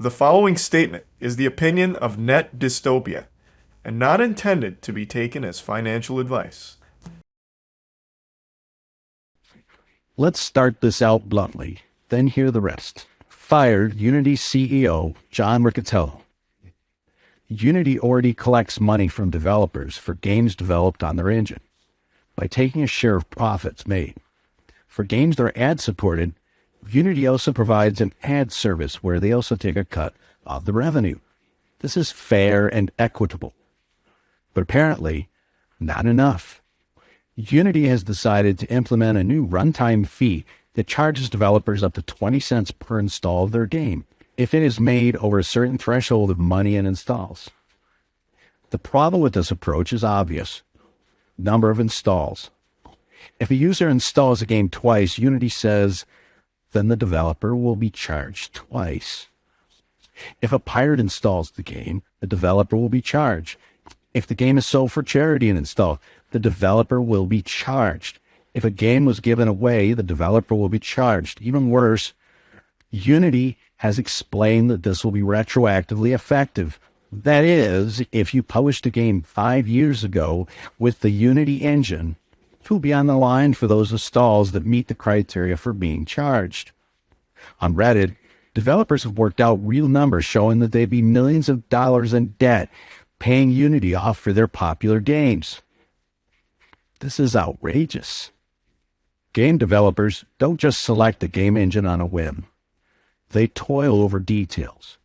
The following statement is the opinion of Net Dystopia and not intended to be taken as financial advice. Let's start this out bluntly, then hear the rest. Fired Unity CEO John Riccitiello. Unity already collects money from developers for games developed on their engine by taking a share of profits made. For games that are ad-supported, Unity also provides an ad service where they also take a cut of the revenue. This is fair and equitable. But apparently, not enough. Unity has decided to implement a new runtime fee that charges developers up to 20 cents per install of their game if it is made over a certain threshold of money and installs. The problem with this approach is obvious. Number of installs. If a user installs a game twice, Unity says, then the developer will be charged twice. If a pirate installs the game, the developer will be charged. If the game is sold for charity and installed, the developer will be charged. If a game was given away, the developer will be charged. Even worse, Unity has explained that this will be retroactively effective. That is, if you published a game 5 years ago with the Unity engine, it will be on the line for those installs that meet the criteria for being charged. On Reddit, developers have worked out real numbers showing that they'd be millions of dollars in debt paying Unity off for their popular games. This is outrageous. Game developers don't just select a game engine on a whim. They toil over details,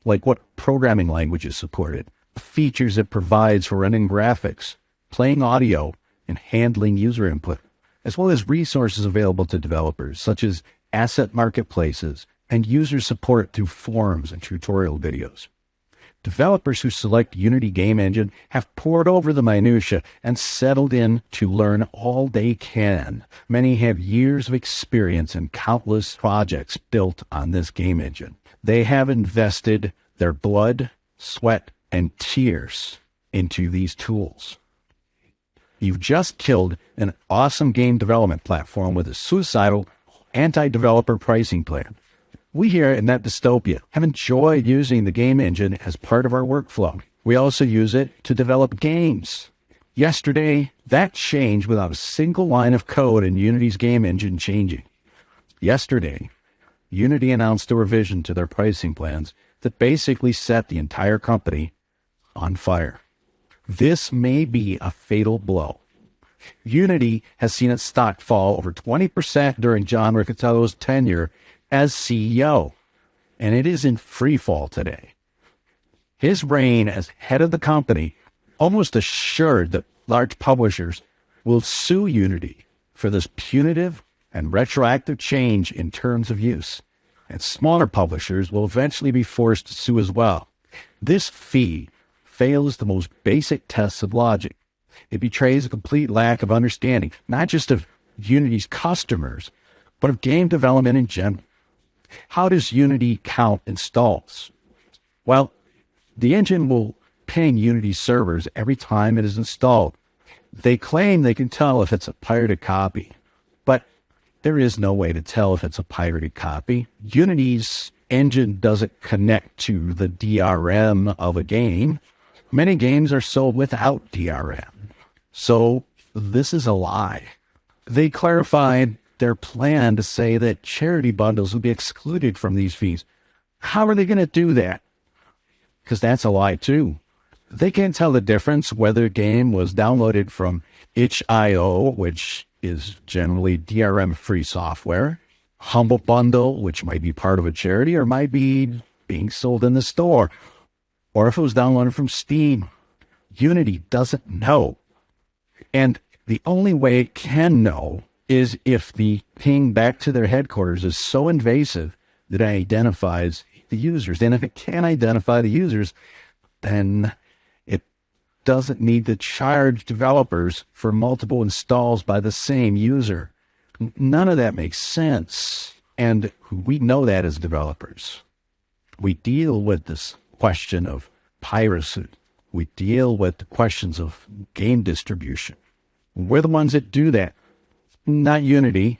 like what programming language is supported, the features it provides for running graphics, playing audio, and handling user input, as well as resources available to developers, such as asset marketplaces and user support through forums and tutorial videos. Developers who select Unity Game Engine have pored over the minutiae and settled in to learn all they can. Many have years of experience and countless projects built on this game engine. They have invested their blood, sweat, and tears into these tools. You've just killed an awesome game development platform with a suicidal, anti-developer pricing plan. We here at Net Dystopia have enjoyed using the game engine as part of our workflow. We also use it to develop games. Yesterday, that changed without a single line of code in Unity's game engine changing. Yesterday, Unity announced a revision to their pricing plans that basically set the entire company on fire. This may be a fatal blow. Unity has seen its stock fall over 20% during John Riccitiello's tenure as CEO, and it is in free fall today. His reign as head of the company almost assured that large publishers will sue Unity for this punitive and retroactive change in terms of use, and smaller publishers will eventually be forced to sue as well. This fee fails the most basic tests of logic. It betrays a complete lack of understanding, not just of Unity's customers, but of game development in general. How does Unity count installs? Well, the engine will ping Unity servers every time it is installed. They claim they can tell if it's a pirated copy, but there is no way to tell if it's a pirated copy. Unity's engine doesn't connect to the DRM of a game. Many games are sold without DRM. So this is a lie. They clarified their plan to say that charity bundles will be excluded from these fees. How are they going to do that? Because that's a lie too. They can't tell the difference whether a game was downloaded from itch.io, which is generally DRM-free software, Humble Bundle, which might be part of a charity or might be being sold in the store, or if it was downloaded from Steam. Unity doesn't know. And the only way it can know is if the ping back to their headquarters is so invasive that it identifies the users. And if it can't identify the users, then it doesn't need to charge developers for multiple installs by the same user. None of that makes sense. And we know that as developers. We deal with this question of piracy. We deal with the questions of game distribution. We're the ones that do that. Not Unity.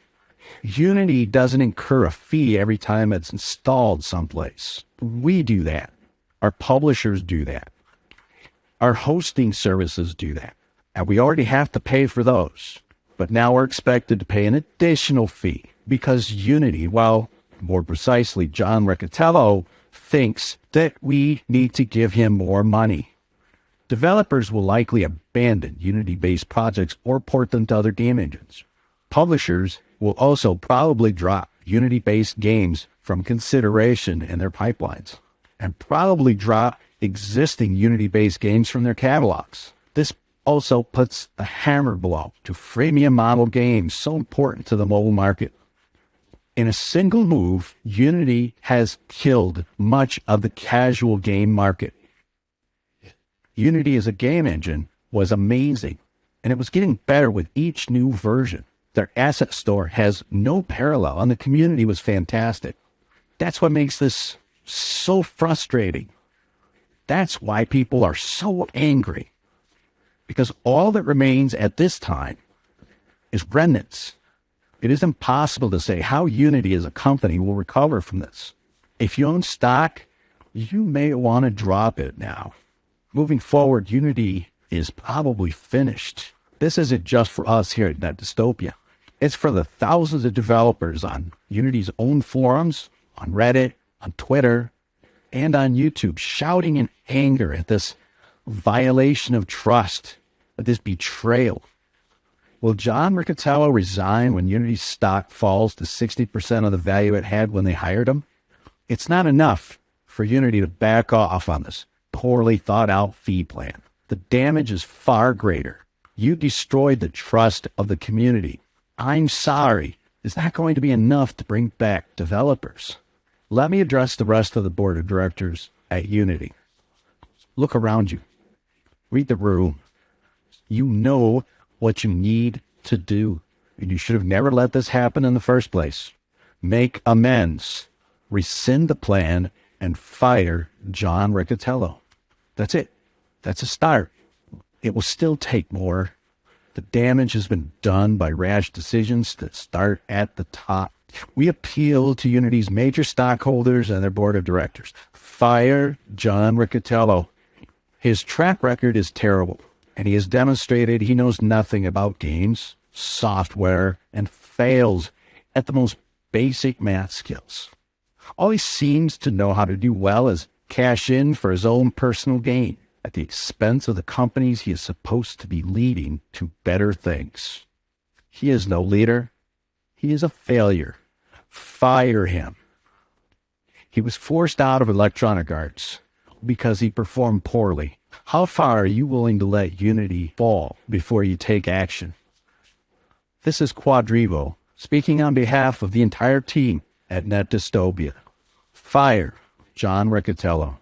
Unity doesn't incur a fee every time it's installed someplace. We do that. Our publishers do that. Our hosting services do that. And we already have to pay for those. But now we're expected to pay an additional fee because Unity, well, more precisely, John Riccitiello, thinks that we need to give him more money. Developers will likely abandon Unity-based projects or port them to other game engines. Publishers will also probably drop Unity-based games from consideration in their pipelines and probably drop existing Unity-based games from their catalogs. This also puts a hammer blow to freemium model games so important to the mobile market. In a single move, Unity has killed much of the casual game market. Unity as a game engine was amazing, and it was getting better with each new version. Their asset store has no parallel, and the community was fantastic. That's what makes this so frustrating. That's why people are so angry. Because all that remains at this time is remnants. It is impossible to say how Unity as a company will recover from this. If you own stock, you may want to drop it now. Moving forward, Unity is probably finished. This isn't just for us here at Net Dystopia. It's for the thousands of developers on Unity's own forums, on Reddit, on Twitter, and on YouTube, shouting in anger at this violation of trust, at this betrayal. Will John Riccitiello resign when Unity's stock falls to 60% of the value it had when they hired him? It's not enough for Unity to back off on this poorly thought out fee plan. The damage is far greater. You destroyed the trust of the community. I'm sorry. Is that going to be enough to bring back developers? Let me address the rest of the board of directors at Unity. Look around you. Read the room. You know what you need to do, and you should have never let this happen in the first place. Make amends, rescind the plan, and fire John Riccitiello. That's it. That's a start. It will still take more. The damage has been done by rash decisions that start at the top. We appeal to Unity's major stockholders and their board of directors. Fire John Riccitiello. His track record is terrible, and he has demonstrated he knows nothing about games, software, and fails at the most basic math skills. All he seems to know how to do well is cash in for his own personal gain at the expense of the companies he is supposed to be leading to better things. He is no leader. He is a failure. Fire him. He was forced out of Electronic Arts because he performed poorly. How far are you willing to let Unity fall before you take action? This is Quadrivo, speaking on behalf of the entire team at Net Dystopia. Fire John Riccitiello.